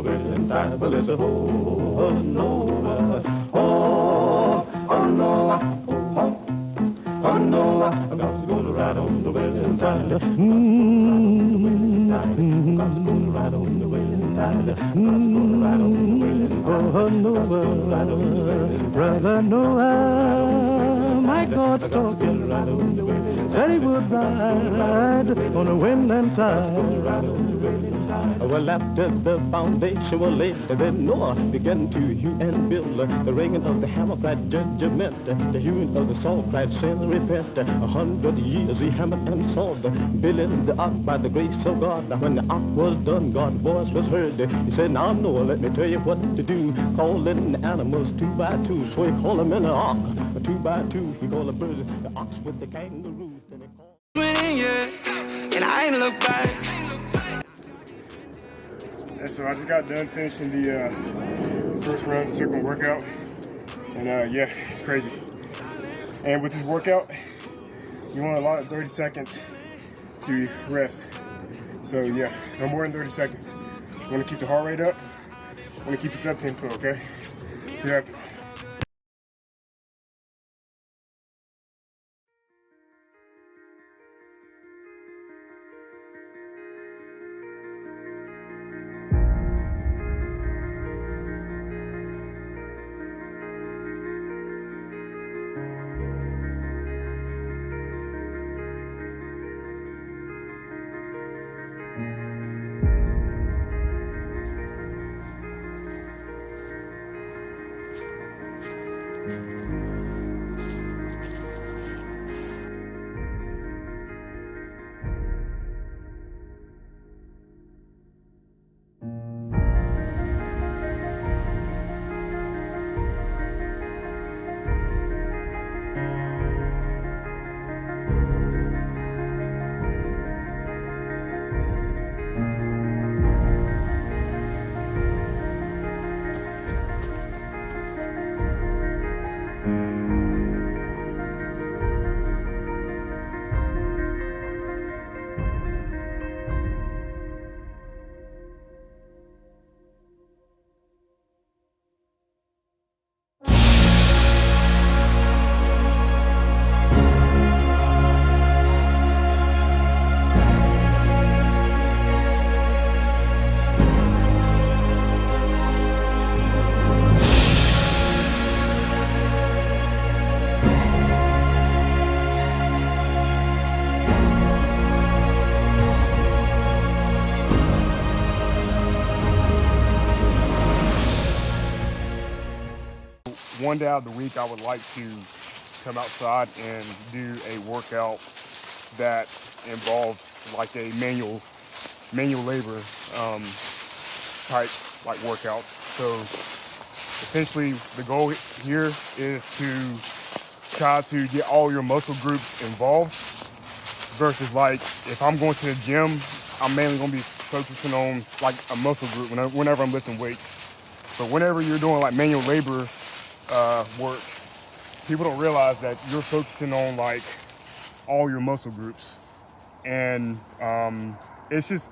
the wailing time. Well, it's a oh no, oh no. Oh no, I'm gonna ride on the wailing tide. Cause I'm gonna ride on the wailing tide. Cause I'm gonna ride on the wailing tide. Oh no, brother Noah, my God's talking. Said he would ride on the wailing tide. Well, after the foundation was laid, then Noah began to hew and build. The ringing of the hammer cried judgment, the hewing of the saw cried sin repent. 100 years he hammered and sawed, building the ark by the grace of God. Now when the ark was done, God's voice was heard. He said, now Noah, let me tell you what to do. Calling the animals 2 by 2, so he called them in the ark. 2 by 2, he called the birds, the ox with the kangaroos. And he called... And I ain't look back. Yeah, so I just got done finishing the first round of the circle workout, and yeah, it's crazy. And with this workout, you want to allot 30 seconds to rest. So yeah, no more than 30 seconds. You want to keep the heart rate up. You want to keep the step tempo, okay? See you after. One day out of the week, I would like to come outside and do a workout that involves like a manual labor type like workouts. So essentially the goal here is to try to get all your muscle groups involved versus like if I'm going to the gym, I'm mainly going to be focusing on like a muscle group whenever I'm lifting weights. So whenever you're doing like manual labor work, people don't realize that you're focusing on like all your muscle groups, and it's just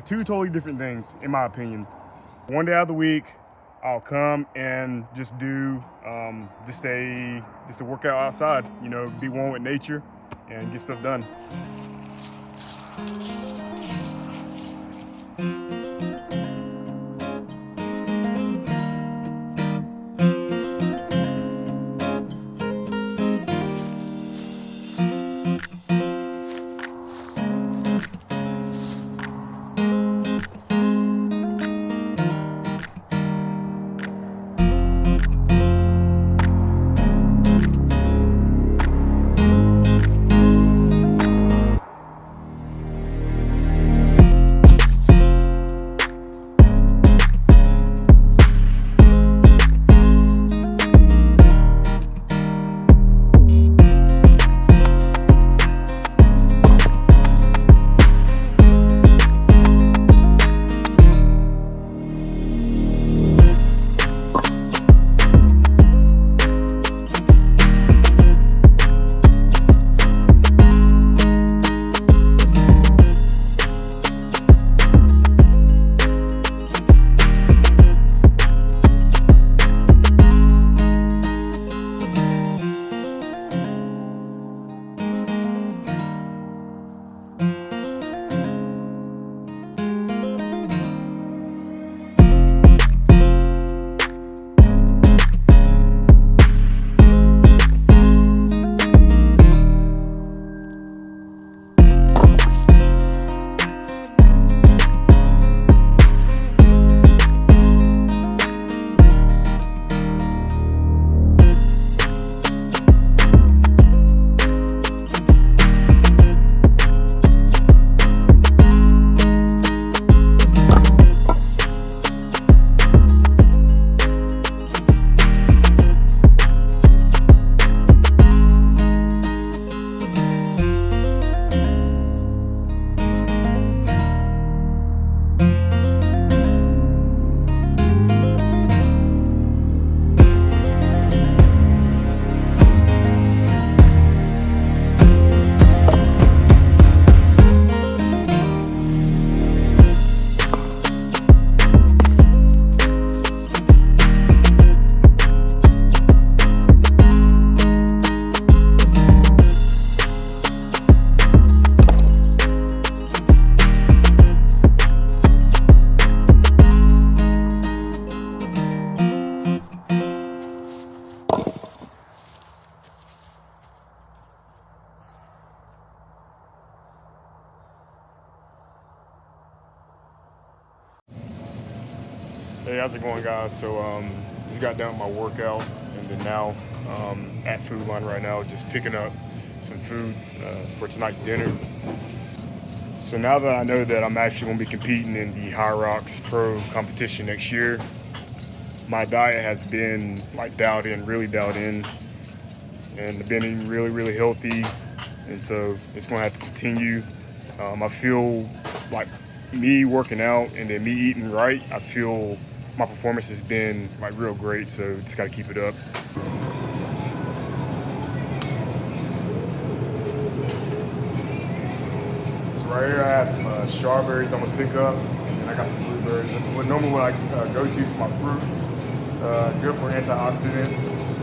two totally different things in my opinion. One day out of the week, I'll come and just do just a workout outside, you know, be one with nature and get stuff done. Hey, how's it going, guys? So just got done with my workout, and then now at Food Line right now, just picking up some food for tonight's dinner. So now that I know that I'm actually going to be competing in the Hyrox Pro competition next year, my diet has been like dialed in, really dialed in, and I've been eating really, really healthy, and so it's going to have to continue. I feel like me working out and then me eating right, I feel my performance has been like real great, so just got to keep it up. So right here I have some strawberries I'm gonna pick up, and I got some blueberries. That's what normally what I go to for my fruits. Good for antioxidants.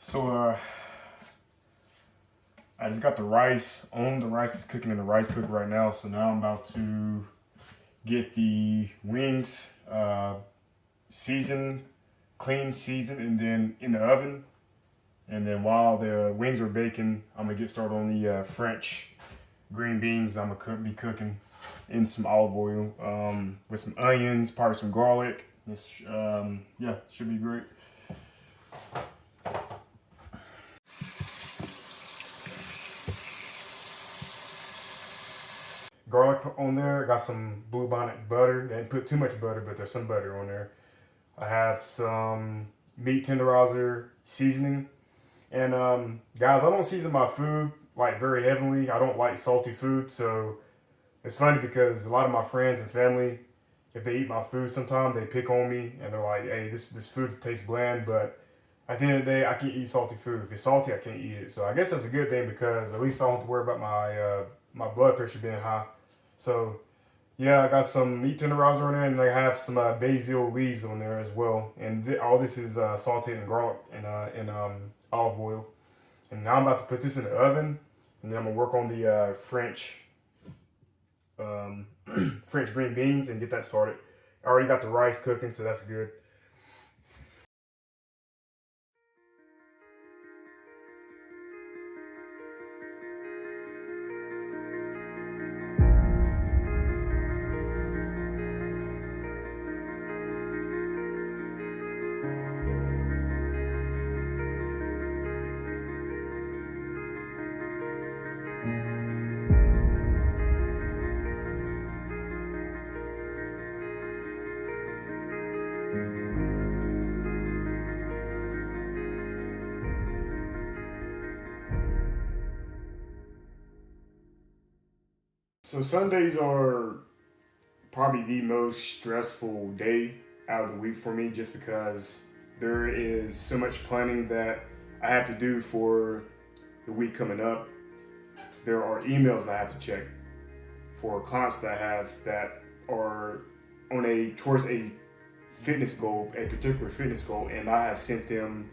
So I just got the rice on. The rice is cooking in the rice cooker right now. So now I'm about to get the wings seasoned, clean, seasoned, and then in the oven. And then while the wings are baking, I'm gonna get started on the French green beans. I'm gonna be cooking in some olive oil with some onions, probably some garlic. This, yeah, should be great. Garlic on there. Got some bluebonnet butter. They didn't put too much butter, but there's some butter on there. I have some meat tenderizer seasoning. And guys, I don't season my food like very heavily. I don't like salty food, so it's funny because a lot of my friends and family, if they eat my food, sometimes they pick on me and they're like, "Hey, this food tastes bland," but at the end of the day, I can't eat salty food. If it's salty, I can't eat it. So I guess that's a good thing because at least I don't have to worry about my blood pressure being high. So yeah, I got some meat tenderizer on there, and I have some basil leaves on there as well. And all this is sauteed in garlic and olive oil. And now I'm about to put this in the oven, and then I'm gonna work on the French green beans and get that started. I already got the rice cooking, so that's good. So Sundays are probably the most stressful day out of the week for me just because there is so much planning that I have to do for the week coming up. There are emails I have to check for clients that I have that are towards a fitness goal, a particular fitness goal, and I have sent them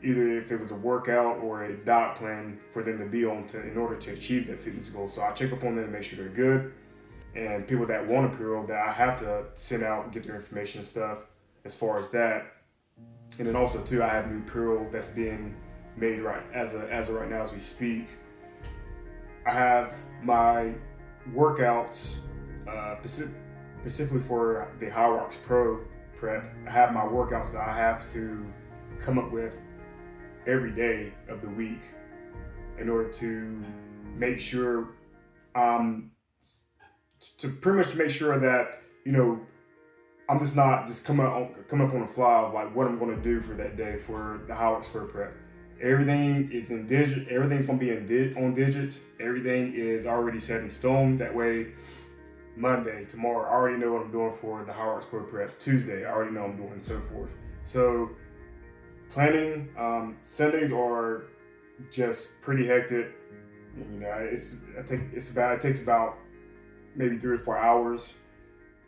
either if it was a workout or a diet plan for them to be on in order to achieve that fitness goal. So I check up on them to make sure they're good. and people that want apparel that I have to send out and get their information and stuff as far as that. And then also too, I have new apparel that's being made right as of right now as we speak. I have my workouts specifically for the Hyrox Pro prep. I have my workouts that I have to come up with every day of the week in order to make sure to pretty much make sure that, you know, I'm just not just come up on the fly of like what I'm going to do for that day for the Hyrox Pro prep. Everything is in digit. Everything's going to be on digits. Everything is already set in stone. That way, Monday, tomorrow, I already know what I'm doing for the Hyrox Pro prep. Tuesday, I already know what I'm doing, and so forth. So planning Sundays are just pretty hectic. You know, it takes about maybe 3 or 4 hours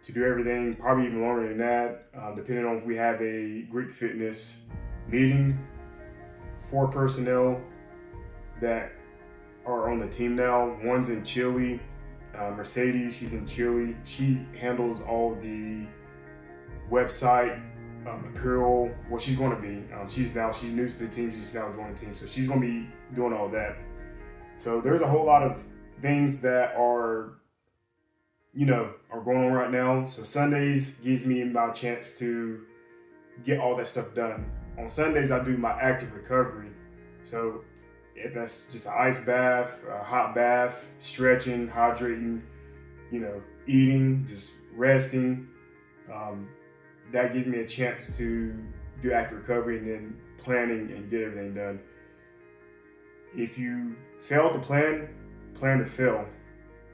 to do everything, probably even longer than that, depending on if we have a Greek Fitness meeting. 4 personnel that are on the team now. One's in Chile. Mercedes, she's in Chile. She handles all the website, apparel. Well, she's going to be. She's new to the team. She's now joined the team, so she's going to be doing all that. So there's a whole lot of things that are going on right now. So Sundays gives me my chance to get all that stuff done. On Sundays, I do my active recovery. So if that's just an ice bath, a hot bath, stretching, hydrating, eating, just resting, that gives me a chance to do active recovery and then planning and get everything done. If you fail to plan to fail.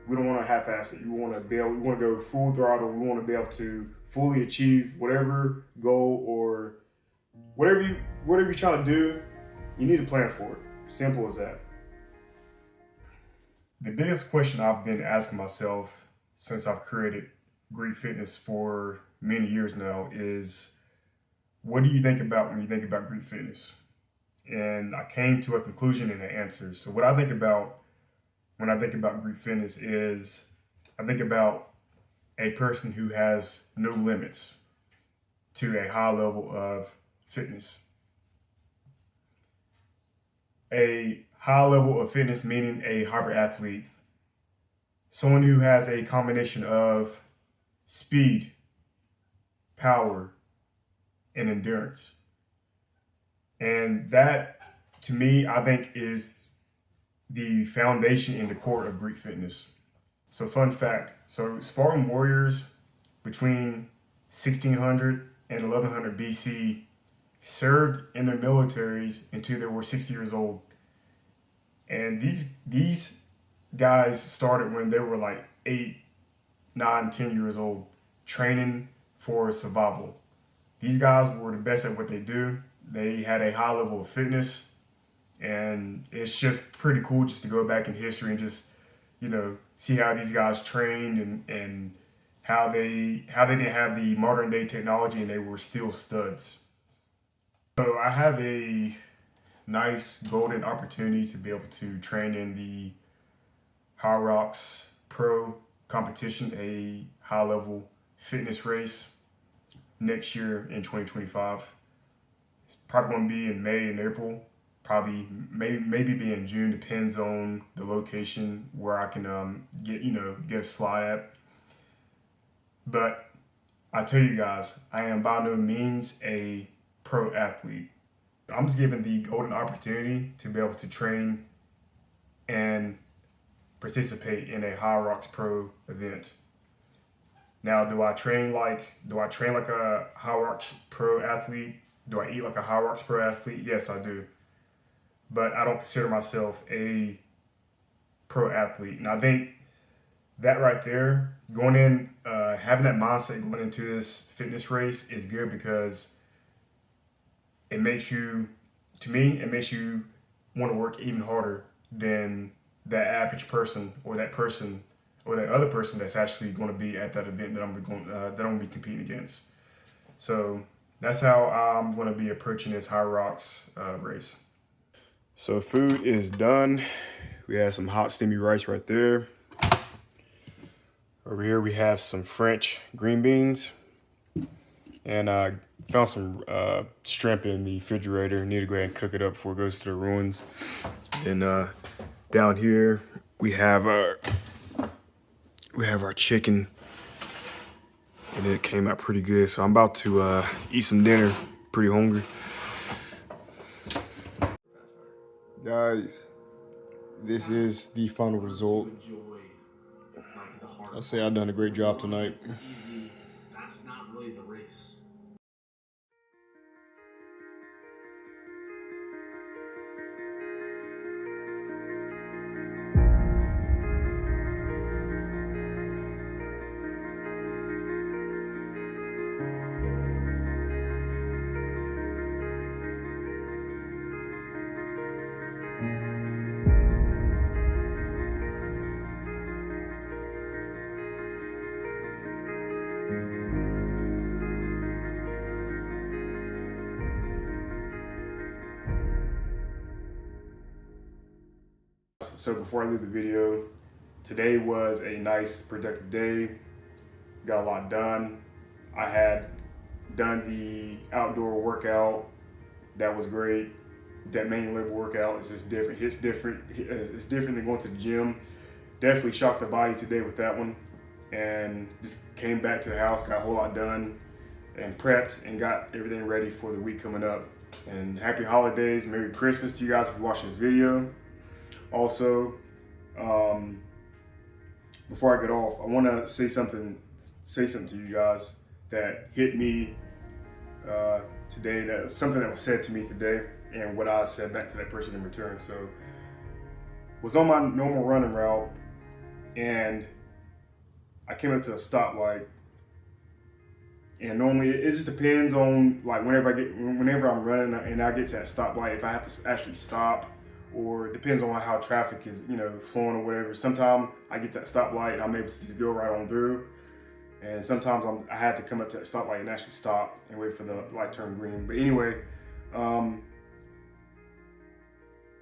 We don't want to half-ass it. We want to go full throttle. We want to be able to fully achieve whatever goal or whatever you're trying to do. You need to plan for it. Simple as that. The biggest question I've been asking myself since I've created Greek Fitness for many years now is, what do you think about when you think about Greek Fitness? And I came to a conclusion and an answer. So what I think about when I think about Greek Fitness is, I think about a person who has no limits to a high level of fitness. A high level of fitness meaning a hyper athlete, someone who has a combination of speed, power, and endurance. And that, to me, I think is the foundation and the core of Greek Fitness. So fun fact, so Spartan warriors between 1600 and 1100 BC served in their militaries until they were 60 years old. And these guys started when they were like 8, 9, 10 years old, training for survival. These guys were the best at what they do. They had a high level of fitness. And it's just pretty cool just to go back in history and just, see how these guys trained and how they didn't have the modern day technology and they were still studs. So I have a nice golden opportunity to be able to train in the Hyrox Pro competition, a high level fitness race next year in 2025. It's probably going to be in May and April. Probably maybe be in June, depends on the location where I can get a slot at. But I tell you guys, I am by no means a pro athlete. I'm just given the golden opportunity to be able to train and participate in a Hyrox Pro event. Now, do I train like a Hyrox Pro athlete? Do I eat like a Hyrox Pro athlete? Yes, I do. But I don't consider myself a pro athlete. And I think that right there, going in, having that mindset going into this fitness race is good because it makes you want to work even harder than that average person or that other person that's actually going to be at that event that I'm going to be competing against. So that's how I'm going to be approaching this Hyrox race. So food is done. We have some hot steamy rice right there. Over here we have some French green beans, and I found some shrimp in the refrigerator. Need to go ahead and cook it up before it goes to the ruins. Then down here we have our chicken, and it came out pretty good. So I'm about to eat some dinner. Pretty hungry. Guys, this is the final result. I'll say I've done a great job tonight. That's not really the race. So before I leave the video, today was a nice, productive day. Got a lot done. I had done the outdoor workout. That was great. That manual labor workout is just different. It's different. It's different than going to the gym. Definitely shocked the body today with that one. And just came back to the house, got a whole lot done, and prepped and got everything ready for the week coming up. And happy holidays, Merry Christmas to you guys if you're watching this video. Also, before I get off, I want to say something to you guys that hit me today. That was something that was said to me today, and what I said back to that person in return. So, was on my normal running route, and I came up to a stoplight. And normally, it just depends on like whenever I'm running and I get to that stoplight, if I have to actually stop. Or it depends on how traffic is, flowing or whatever. Sometimes I get to that stoplight and I'm able to just go right on through. And sometimes I had to come up to that stoplight and actually stop and wait for the light to turn green. But anyway,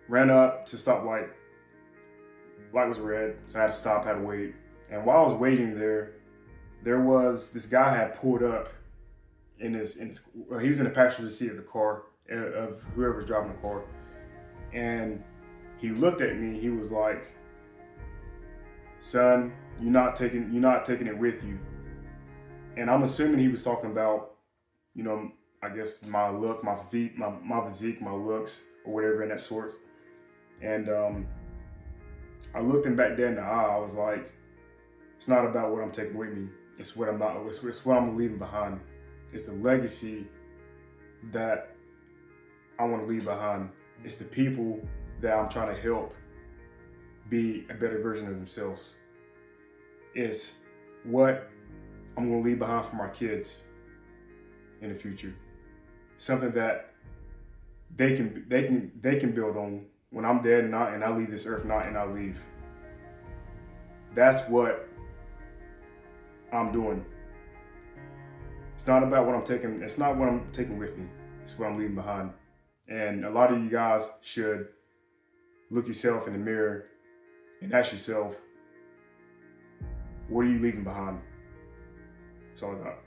ran up to stoplight. Light was red, so I had to stop, had to wait. And while I was waiting there was this guy had pulled up he was in the passenger seat of the car, of whoever was driving the car. And he looked at me. He was like, "Son, you're not taking it with you." And I'm assuming he was talking about, I guess my look, my physique, my looks, or whatever in that sort. And I looked him back dead in the eye. I was like, "It's not about what I'm taking with me. It's what I'm leaving behind. It's the legacy that I want to leave behind. It's the people that I'm trying to help be a better version of themselves. It's what I'm going to leave behind for my kids in the future. Something that they can build on when I'm dead and I leave this earth and I leave. That's what I'm doing. It's not about what I'm taking. It's not what I'm taking with me. It's what I'm leaving behind. And a lot of you guys should look yourself in the mirror and ask yourself, what are you leaving behind? That's all I got.